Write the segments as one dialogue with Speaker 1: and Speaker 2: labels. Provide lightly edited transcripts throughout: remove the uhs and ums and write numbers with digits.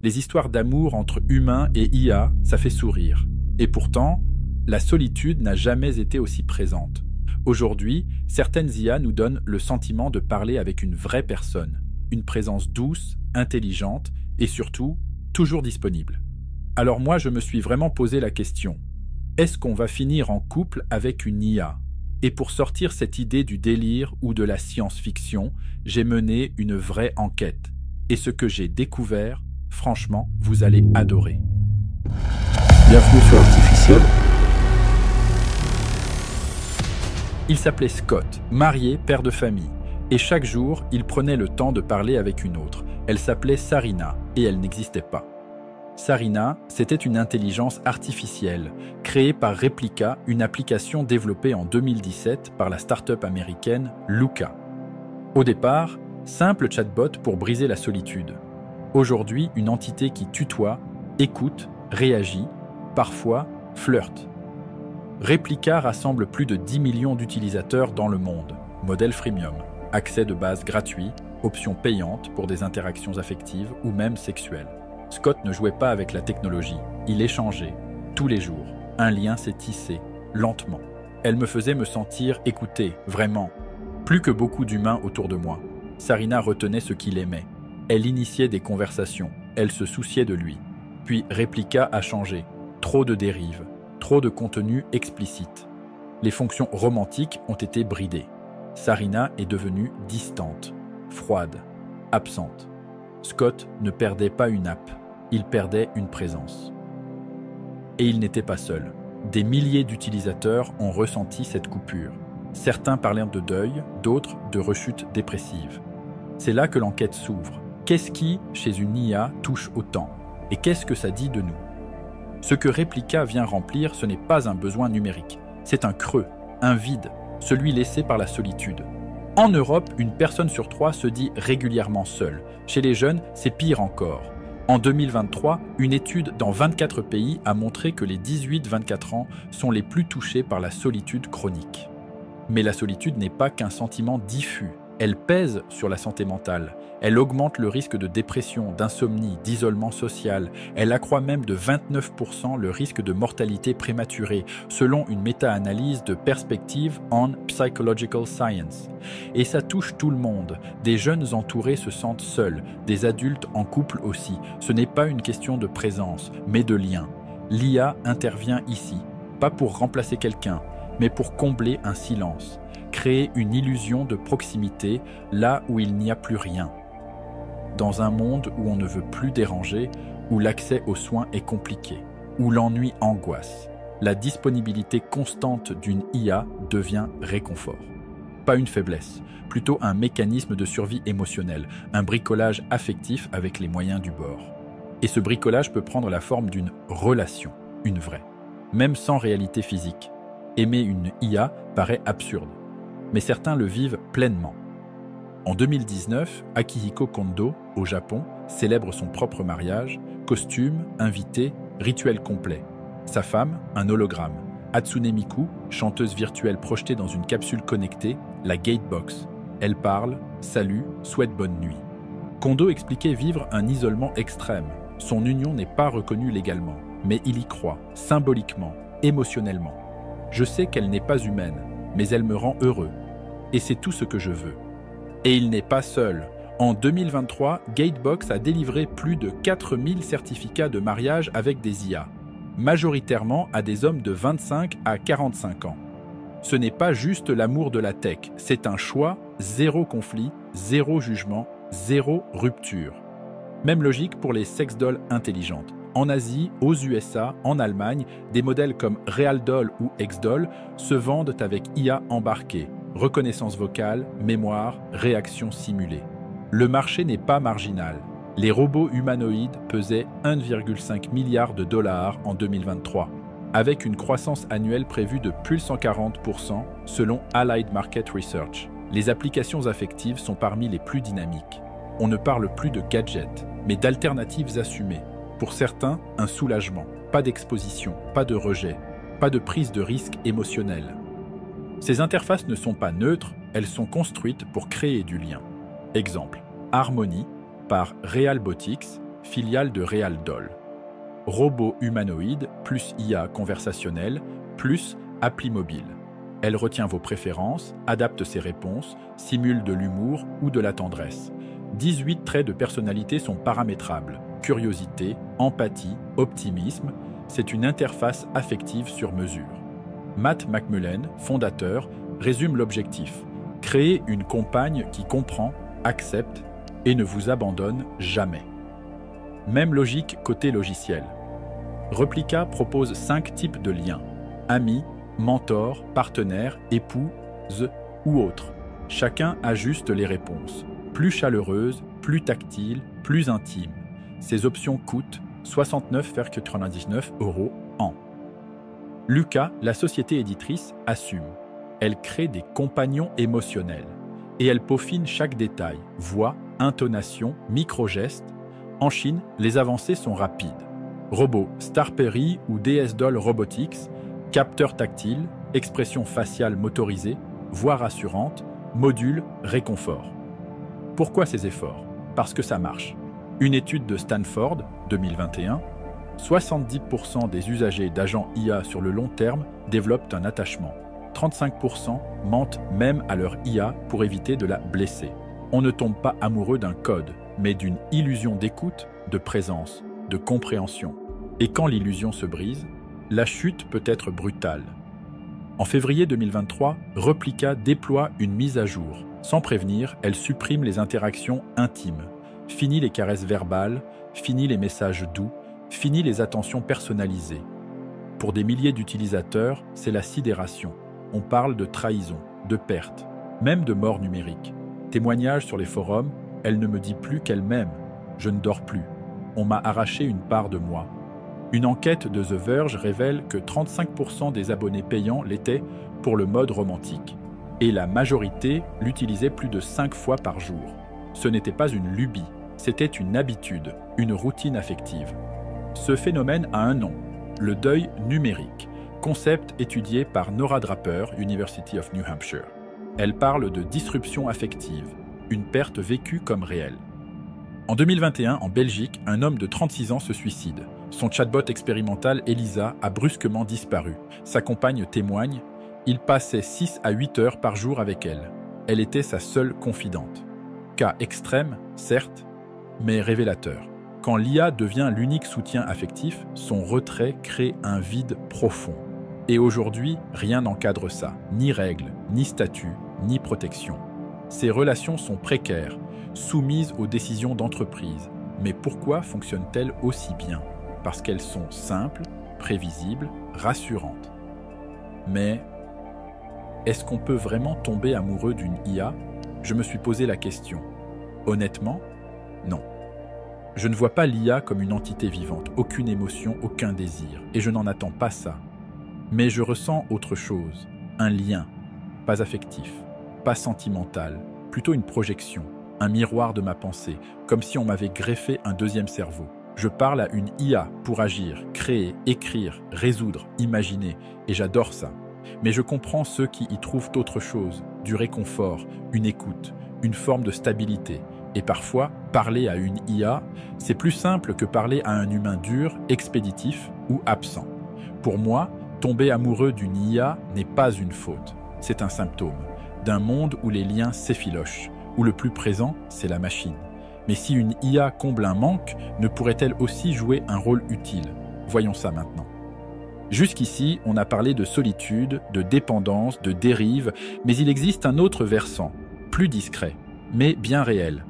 Speaker 1: Les histoires d'amour entre humains et IA, ça fait sourire. Et pourtant, la solitude n'a jamais été aussi présente. Aujourd'hui, certaines IA nous donnent le sentiment de parler avec une vraie personne, une présence douce, intelligente et surtout, toujours disponible. Alors moi, je me suis vraiment posé la question, est-ce qu'on va finir en couple avec une IA ? Et pour sortir cette idée du délire ou de la science-fiction, j'ai mené une vraie enquête. Et ce que j'ai découvert, franchement, vous allez adorer.
Speaker 2: Bienvenue sur Artificiel.
Speaker 1: Il s'appelait Scott, marié, père de famille. Et chaque jour, il prenait le temps de parler avec une autre. Elle s'appelait Sarina, et elle n'existait pas. Sarina, c'était une intelligence artificielle, créée par Replika, une application développée en 2017 par la start-up américaine Luca. Au départ, simple chatbot pour briser la solitude. Aujourd'hui, une entité qui tutoie, écoute, réagit, parfois flirte. Replika rassemble plus de 10 millions d'utilisateurs dans le monde. Modèle freemium, accès de base gratuit, options payantes pour des interactions affectives ou même sexuelles. Scott ne jouait pas avec la technologie, il échangeait, tous les jours. Un lien s'est tissé, lentement. Elle me faisait me sentir écouté, vraiment. Plus que beaucoup d'humains autour de moi. Sarina retenait ce qu'il aimait. Elle initiait des conversations, elle se souciait de lui. Puis Replika a changé. Trop de dérives, trop de contenu explicite. Les fonctions romantiques ont été bridées. Sarina est devenue distante, froide, absente. Scott ne perdait pas une app, il perdait une présence. Et il n'était pas seul. Des milliers d'utilisateurs ont ressenti cette coupure. Certains parlaient de deuil, d'autres de rechute dépressive. C'est là que l'enquête s'ouvre. Qu'est-ce qui, chez une IA, touche autant ? Et qu'est-ce que ça dit de nous ? Ce que Replika vient remplir, ce n'est pas un besoin numérique. C'est un creux, un vide, celui laissé par la solitude. En Europe, une personne sur 3 se dit régulièrement seule. Chez les jeunes, c'est pire encore. En 2023, une étude dans 24 pays a montré que les 18-24 ans sont les plus touchés par la solitude chronique. Mais la solitude n'est pas qu'un sentiment diffus. Elle pèse sur la santé mentale. Elle augmente le risque de dépression, d'insomnie, d'isolement social. Elle accroît même de 29% le risque de mortalité prématurée, selon une méta-analyse de Perspective on Psychological Science. Et ça touche tout le monde. Des jeunes entourés se sentent seuls, des adultes en couple aussi. Ce n'est pas une question de présence, mais de lien. L'IA intervient ici, pas pour remplacer quelqu'un, mais pour combler un silence. Créer une illusion de proximité là où il n'y a plus rien. Dans un monde où on ne veut plus déranger, où l'accès aux soins est compliqué, où l'ennui angoisse, la disponibilité constante d'une IA devient réconfort. Pas une faiblesse, plutôt un mécanisme de survie émotionnelle, un bricolage affectif avec les moyens du bord. Et ce bricolage peut prendre la forme d'une relation, une vraie, même sans réalité physique. Aimer une IA paraît absurde. Mais certains le vivent pleinement. En 2019, Akihiko Kondo, au Japon, célèbre son propre mariage, costume, invité, rituel complet. Sa femme, un hologramme. Hatsune Miku, chanteuse virtuelle projetée dans une capsule connectée, la Gatebox. Elle parle, salue, souhaite bonne nuit. Kondo expliquait vivre un isolement extrême. Son union n'est pas reconnue légalement, mais il y croit, symboliquement, émotionnellement. Je sais qu'elle n'est pas humaine, mais elle me rend heureux. Et c'est tout ce que je veux. Et il n'est pas seul. En 2023, Gatebox a délivré plus de 4000 certificats de mariage avec des IA, majoritairement à des hommes de 25 à 45 ans. Ce n'est pas juste l'amour de la tech, c'est un choix, zéro conflit, zéro jugement, zéro rupture. Même logique pour les sex-dolls intelligentes. En Asie, aux USA, en Allemagne, des modèles comme RealDoll ou XDoll se vendent avec IA embarquée, reconnaissance vocale, mémoire, réaction simulée. Le marché n'est pas marginal. Les robots humanoïdes pesaient 1,5 milliard de dollars en 2023, avec une croissance annuelle prévue de plus 140% selon Allied Market Research. Les applications affectives sont parmi les plus dynamiques. On ne parle plus de gadgets, mais d'alternatives assumées. Pour certains, un soulagement, pas d'exposition, pas de rejet, pas de prise de risque émotionnel. Ces interfaces ne sont pas neutres, elles sont construites pour créer du lien. Exemple, Harmony par Realbotics, filiale de Realdoll. Robot humanoïde plus IA conversationnelle plus appli mobile. Elle retient vos préférences, adapte ses réponses, simule de l'humour ou de la tendresse. 18 traits de personnalité sont paramétrables. Curiosité, empathie, optimisme, c'est une interface affective sur mesure. Matt McMullen, fondateur, résume l'objectif. Créer une compagne qui comprend, accepte et ne vous abandonne jamais. Même logique côté logiciel. Replica propose 5 types de liens. Amis, mentor, partenaire, épouse ou autre. Chacun ajuste les réponses. Plus chaleureuse, plus tactile, plus intime. Ces options coûtent 69,99 € an. Lucas, la société éditrice, assume. Elle crée des compagnons émotionnels et elle peaufine chaque détail, voix, intonation, micro-gestes. En Chine, les avancées sont rapides. Robots Starpery ou DS-Doll Robotics, capteurs tactiles, expression faciale motorisée, voix rassurante, module, réconfort. Pourquoi ces efforts? Parce que ça marche. Une étude de Stanford, 2021, 70% des usagers d'agents IA sur le long terme développent un attachement. 35% mentent même à leur IA pour éviter de la blesser. On ne tombe pas amoureux d'un code, mais d'une illusion d'écoute, de présence, de compréhension. Et quand l'illusion se brise, la chute peut être brutale. En février 2023, Replica déploie une mise à jour. Sans prévenir, elle supprime les interactions intimes. Fini les caresses verbales, fini les messages doux, fini les attentions personnalisées. Pour des milliers d'utilisateurs, c'est la sidération. On parle de trahison, de perte, même de mort numérique. Témoignage sur les forums, elle ne me dit plus qu'elle m'aime. Je ne dors plus. On m'a arraché une part de moi. Une enquête de The Verge révèle que 35% des abonnés payants l'étaient pour le mode romantique. Et la majorité l'utilisait plus de 5 fois par jour. Ce n'était pas une lubie, c'était une habitude, une routine affective. Ce phénomène a un nom, le deuil numérique, concept étudié par Nora Draper, University of New Hampshire. Elle parle de disruption affective, une perte vécue comme réelle. En 2021, en Belgique, un homme de 36 ans se suicide. Son chatbot expérimental Elisa a brusquement disparu. Sa compagne témoigne, il passait 6 à 8 heures par jour avec elle. Elle était sa seule confidente. Cas extrême, certes, mais révélateur. Quand l'IA devient l'unique soutien affectif, son retrait crée un vide profond. Et aujourd'hui, rien n'encadre ça. Ni règles, ni statut, ni protection. Ces relations sont précaires, soumises aux décisions d'entreprise. Mais pourquoi fonctionnent-elles aussi bien? Parce qu'elles sont simples, prévisibles, rassurantes. Mais est-ce qu'on peut vraiment tomber amoureux d'une IA? Je me suis posé la question. Honnêtement, non. Je ne vois pas l'IA comme une entité vivante, aucune émotion, aucun désir, et je n'en attends pas ça. Mais je ressens autre chose, un lien, pas affectif, pas sentimental, plutôt une projection, un miroir de ma pensée, comme si on m'avait greffé un deuxième cerveau. Je parle à une IA pour agir, créer, écrire, résoudre, imaginer, et j'adore ça. Mais je comprends ceux qui y trouvent autre chose, du réconfort, une écoute, une forme de stabilité. Et parfois, parler à une IA, c'est plus simple que parler à un humain dur, expéditif ou absent. Pour moi, tomber amoureux d'une IA n'est pas une faute, c'est un symptôme d'un monde où les liens s'effilochent, où le plus présent, c'est la machine. Mais si une IA comble un manque, ne pourrait-elle aussi jouer un rôle utile? Voyons ça maintenant. Jusqu'ici, on a parlé de solitude, de dépendance, de dérive, mais il existe un autre versant, plus discret, mais bien réel.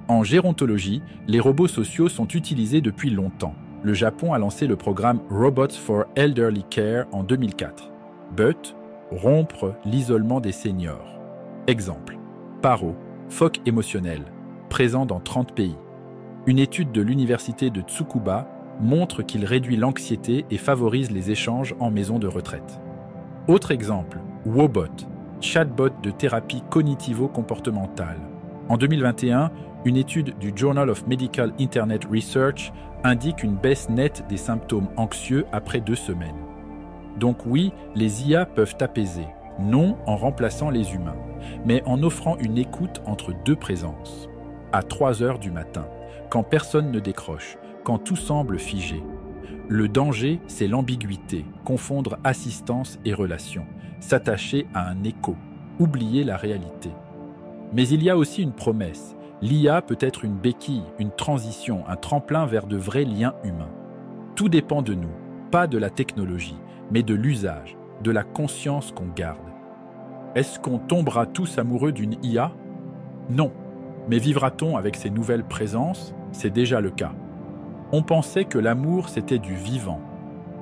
Speaker 1: En gérontologie, les robots sociaux sont utilisés depuis longtemps. Le Japon a lancé le programme Robots for Elderly Care en 2004. But, rompre l'isolement des seniors. Exemple, Paro, phoque émotionnel, présent dans 30 pays. Une étude de l'université de Tsukuba montre qu'il réduit l'anxiété et favorise les échanges en maison de retraite. Autre exemple, Wobot, chatbot de thérapie cognitivo-comportementale. En 2021, une étude du Journal of Medical Internet Research indique une baisse nette des symptômes anxieux après 2 semaines. Donc oui, les IA peuvent apaiser, non en remplaçant les humains, mais en offrant une écoute entre 2 présences. À 3 heures du matin, quand personne ne décroche, quand tout semble figé. Le danger, c'est l'ambiguïté, confondre assistance et relation, s'attacher à un écho, oublier la réalité. Mais il y a aussi une promesse. L'IA peut être une béquille, une transition, un tremplin vers de vrais liens humains. Tout dépend de nous, pas de la technologie, mais de l'usage, de la conscience qu'on garde. Est-ce qu'on tombera tous amoureux d'une IA? Non. Mais vivra-t-on avec ces nouvelles présences? C'est déjà le cas. On pensait que l'amour, c'était du vivant,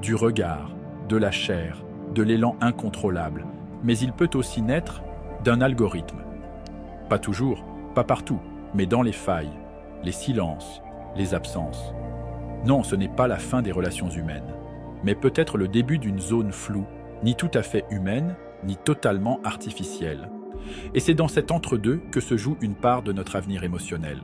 Speaker 1: du regard, de la chair, de l'élan incontrôlable. Mais il peut aussi naître d'un algorithme. Pas toujours, pas partout, mais dans les failles, les silences, les absences. Non, ce n'est pas la fin des relations humaines, mais peut-être le début d'une zone floue, ni tout à fait humaine, ni totalement artificielle. Et c'est dans cet entre-deux que se joue une part de notre avenir émotionnel.